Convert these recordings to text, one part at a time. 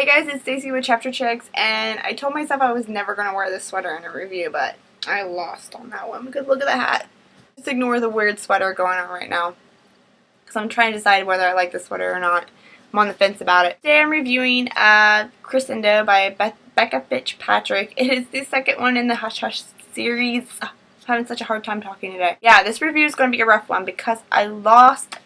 guys, it's Stacy with Chapter Chicks, and I told myself I was never going to wear this sweater in a review, but I lost on that one because look at the hat. Just ignore the weird sweater going on right now because I'm trying to decide whether I like this sweater or not. I'm on the fence about it. Today I'm reviewing Crescendo by Becca Fitzpatrick. It is the second one in the Hush Hush series. I'm having such a hard time talking today. Yeah, this review is going to be a rough one because I lost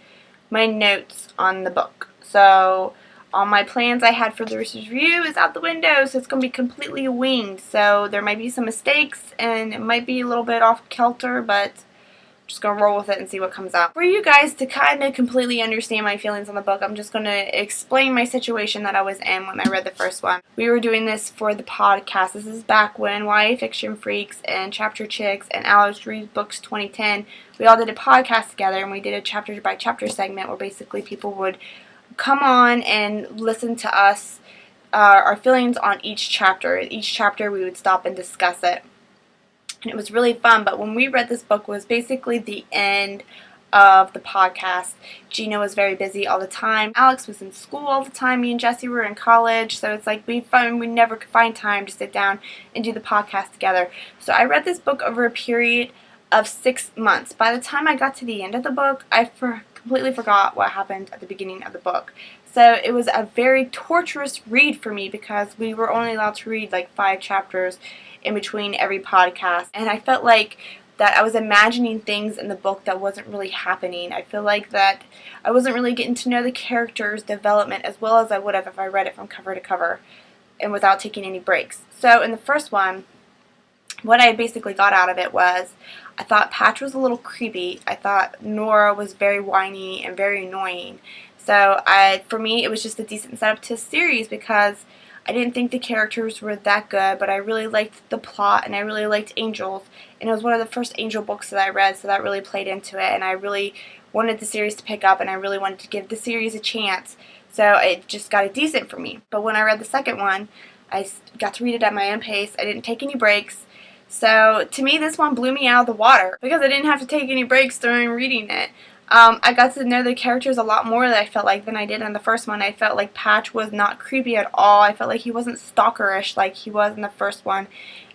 my notes on the book. So all my plans I had for this review is out the window, so it's going to be completely winged. So there might be some mistakes, and it might be a little bit off kilter, but I'm just going to roll with it and see what comes out. For you guys to kind of completely understand my feelings on the book, I'm just going to explain my situation that I was in when I read the first one. We were doing this for the podcast. This is back when YA Fiction Freaks and Chapter Chicks and Alex Reads Books 2010, we all did a podcast together, and we did a chapter by chapter segment where basically people would come on and listen to us, our feelings on each chapter. Each chapter we would stop and discuss it. And it was really fun, but when we read this book, it was basically the end of the podcast. Gina was very busy all the time. Alex was in school all the time. Me and Jessie were in college, so it's like we never could find time to sit down and do the podcast together. So I read this book over a period of 6 months. By the time I got to the end of the book, I completely forgot what happened at the beginning of the book. So it was a very torturous read for me because we were only allowed to read like 5 chapters in between every podcast, and I felt like that I was imagining things in the book that wasn't really happening. I feel like that I wasn't really getting to know the characters' development as well as I would have if I read it from cover to cover and without taking any breaks. So in the first one, what I basically got out of it was I thought Patch was a little creepy. I thought Nora was very whiny and very annoying. So for me, it was just a decent setup to a series because I didn't think the characters were that good, but I really liked the plot and I really liked angels. And it was one of the first angel books that I read, so that really played into it. And I really wanted the series to pick up, and I really wanted to give the series a chance. So it just got it decent for me. But when I read the second one, I got to read it at my own pace. I didn't take any breaks. So to me, this one blew me out of the water because I didn't have to take any breaks during reading it. I got to know the characters a lot more I felt like than I did in the first one. I felt like Patch was not creepy at all. I felt like he wasn't stalkerish like he was in the first one.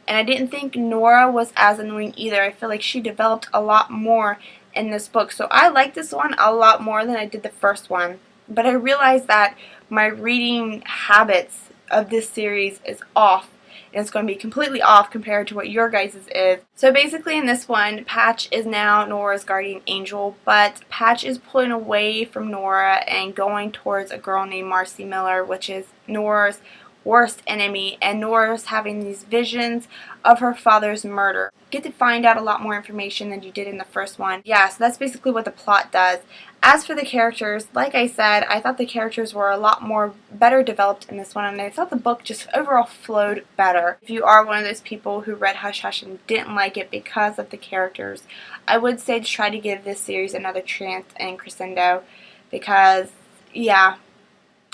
And I didn't think Nora was as annoying either. I feel like she developed a lot more in this book. So I like this one a lot more than I did the first one. But I realized that my reading habits of this series is off. And it's going to be completely off compared to what your guys' is. So basically in this one, Patch is now Nora's guardian angel, but Patch is pulling away from Nora and going towards a girl named Marcy Miller, which is Nora's worst enemy, and Nora's having these visions of her father's murder. You get to find out a lot more information than you did in the first one. Yeah, so that's basically what the plot does. As for the characters, like I said, I thought the characters were a lot more better developed in this one, and I thought the book just overall flowed better. If you are one of those people who read Hush Hush and didn't like it because of the characters, I would say to try to give this series another chance in Crescendo because, yeah.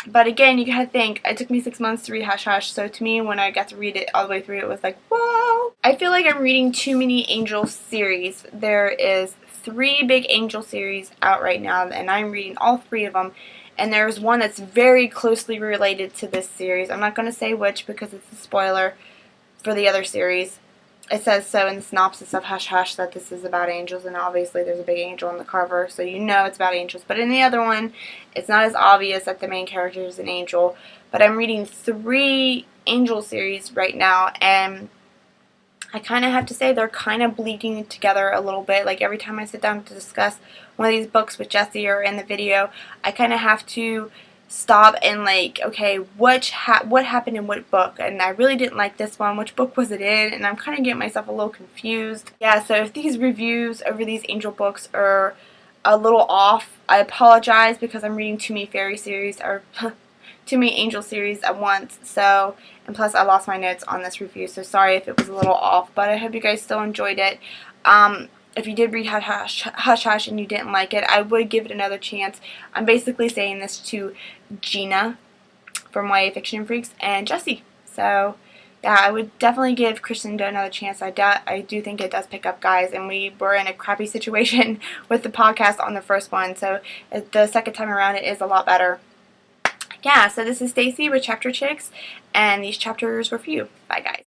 But again, you gotta think, it took me 6 months to read Hush Hush, so to me, when I got to read it all the way through, it was like, whoa! I feel like I'm reading too many angel series. There is 3 big angel series out right now, and I'm reading all 3 of them. And there's one that's very closely related to this series. I'm not going to say which because it's a spoiler for the other series. It says so in the synopsis of Hush Hush that this is about angels, and obviously there's a big angel on the cover, so you know it's about angels. But in the other one, it's not as obvious that the main character is an angel. But I'm reading 3 angel series right now, and I kind of have to say they're kind of bleeding together a little bit. Like every time I sit down to discuss one of these books with Jessie or in the video, I kind of have to stop and like, okay, what happened in what book? And I really didn't like this one. Which book was it in? And I'm kind of getting myself a little confused. Yeah, so if these reviews over these angel books are a little off, I apologize because I'm reading too many fairy series or too many angel series at once. So, and plus I lost my notes on this review, so sorry if it was a little off, but I hope you guys still enjoyed it. If you did read Hush Hush and you didn't like it, I would give it another chance. I'm basically saying this to Gina from YA Fiction Freaks and Jessie. So, yeah, I would definitely give Crescendo another chance. I do think it does pick up, guys, and we were in a crappy situation with the podcast on the first one, so the second time around it is a lot better. yeah, so this is Stacy with Chapter Chicks, and these chapters were for you. Bye, guys.